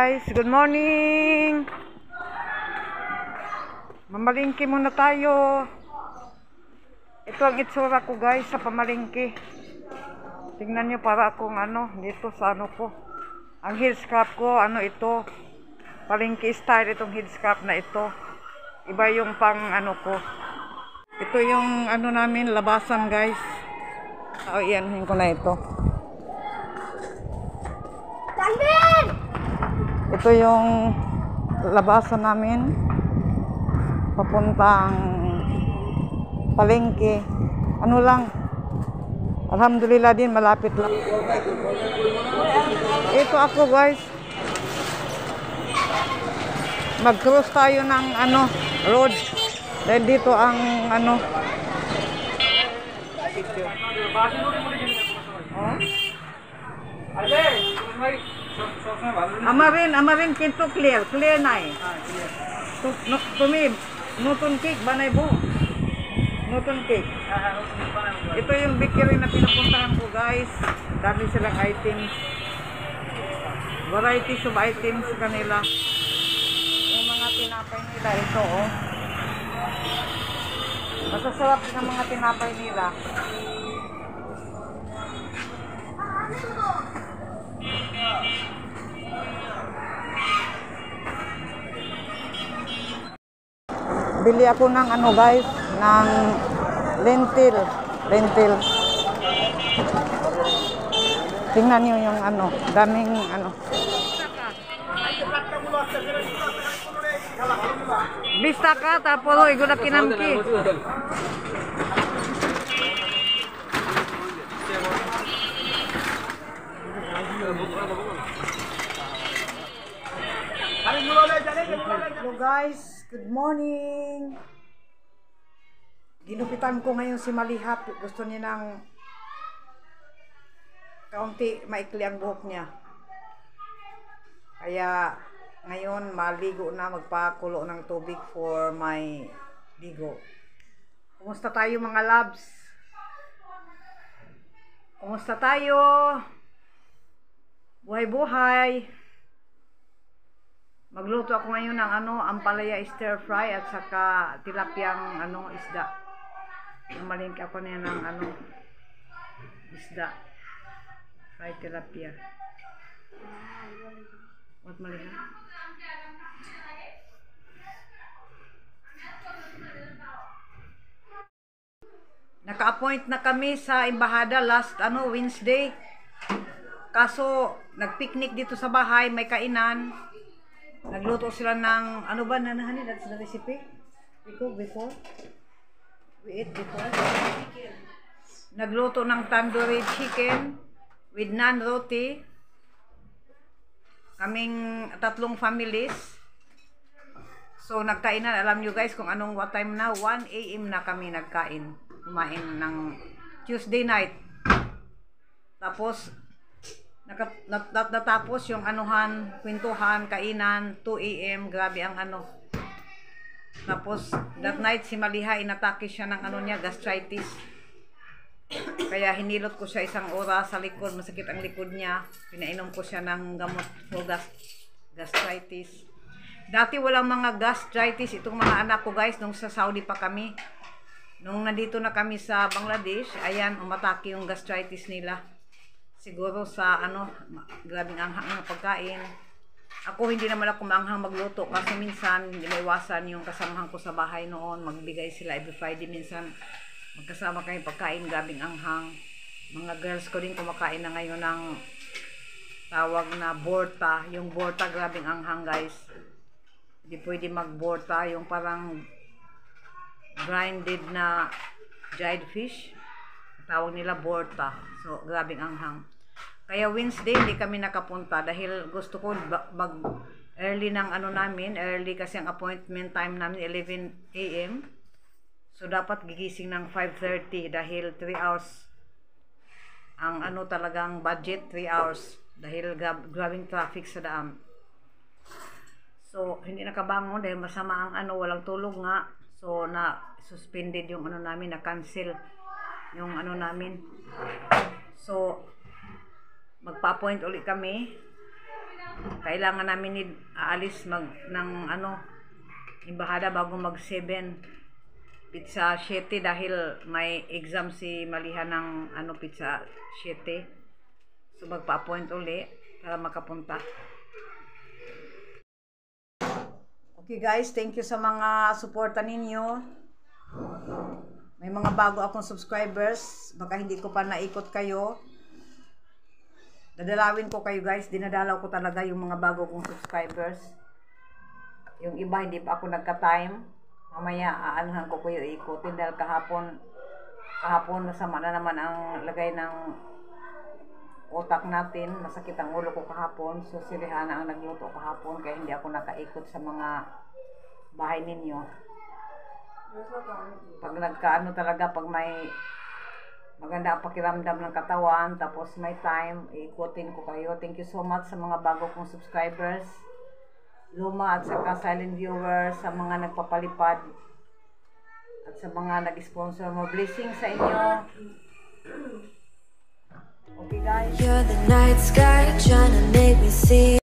guys, good morning. Mamalingki muna tayo. Ito ang itsura ko guys sa pamalingki. Tingnan nyo para akong dito sa ko. Ang headscarf ko, ito. Palingki style itong headscarf na ito. Iba yung pang ko. Ito yung namin, labasan guys. Iyanuhin ko na ito. Ito yung labasan namin papuntang palengke. Alhamdulillah din, malapit lang. Ito ako guys. Mag-cross tayo ng road. Dahil dito ang Amarin kinto clear na eh. Tumi nuton cake banay bo. Nuton cake. Ito yung bakery na pinupuntahan ko guys. Dami silang items. Varieties of items kanila. Yung mga tinapay nila ito oh. Masasarap ng mga tinapay nila. Bili ako ng guys, ng lentil. Tingnan niyo yung daming Bista ka tapos igo na kinamki. Hello guys, good morning. Ginupitan ko ngayon si Malihap. Gusto niya ng kaunti maikli ang buhok niya. Kaya ngayon maligo na, magpakulo ng tubig for my ligo. Kumusta tayo mga loves? Kumusta tayo? Buhay-buhay. Magluto ako ngayon ng ampalaya stir fry at saka tilapyang isda. Namalingki ako niya ng isda. Fried tilapia. What malingki? Naka-appoint na kami sa embahada last Wednesday. Kaso nag-picnic dito sa bahay, may kainan. Nagluto sila ng honey, that's the recipe. We cook before. We eat before. Nagluto ng tandoori chicken with naan roti. Kaming 3 families. So nagkainan, alam nyo guys kung what time na, 1 AM na kami nagkain. Kumain ng Tuesday night. Tapos natapos yung kwentuhan, kainan, 2 AM, grabe ang Tapos that night si Maliha inatake siya ng gastritis. Kaya hinilot ko siya 1 oras sa likod, masakit ang likod niya. Pinainom ko siya ng gamot for gastritis. Dati walang mga gastritis itong mga anak ko guys nung sa Saudi pa kami. Nung nandito na kami sa Bangladesh, ayan, umatake yung gastritis nila. Siguro sa grabing anghang ng pagkain. Ako hindi naman ako maanghang magluto kasi minsan hindi maiwasan yung kasamahan ko sa bahay noon. Magbigay sila every Friday minsan. Magkasama kami pagkain, grabing anghang. Mga girls ko din kumakain na ngayon ng tawag na borta. Yung borta grabing anghang guys. Hindi pwede magborta. Yung parang grinded na dried fish. Tawag nila borta. So grabing anghang. Kaya Wednesday hindi kami nakapunta dahil gusto ko early ng namin, early kasi ang appointment time namin 11 AM. So dapat gigising ng 5:30 dahil 3 hours ang talagang budget, 3 hours dahil grabing traffic sa daan. So hindi nakabangon dahil masama ang walang tulog nga. So na suspended yung namin, na cancel yung namin. So magpa-point ulit kami Kailangan namin aalis ng ano, embahada bago mag 7. Pizza 7 dahil may exam si Maliha ng ano pizza 7. So magpa-appoint uli para makapunta. Okay guys, thank you sa mga suporta ninyo. May mga bago akong subscribers, baka hindi ko pa naikot kayo. Dadalawin ko kayo guys, dinadalaw ko talaga yung mga bago kong subscribers. Yung iba hindi pa ako nagka-time. Mamaya aanuhan ko kayo ikutin dahil kahapon masama na naman ang lagay ng utak natin. Masakit ang ulo ko kahapon. So si Rihanna ang nagluto kahapon kaya hindi ako nakaikot sa mga bahay ninyo. Pag nagkaano talaga, pag may maganda ang pakiramdam ng katawan, tapos may time, ikutin ko kayo. Thank you so much sa mga bago kong subscribers, luma at saka silent viewers, sa mga nagpapalipad at sa mga nag-sponsor mo. Blessing sa inyo. Okay guys. You're the night sky trying to make me see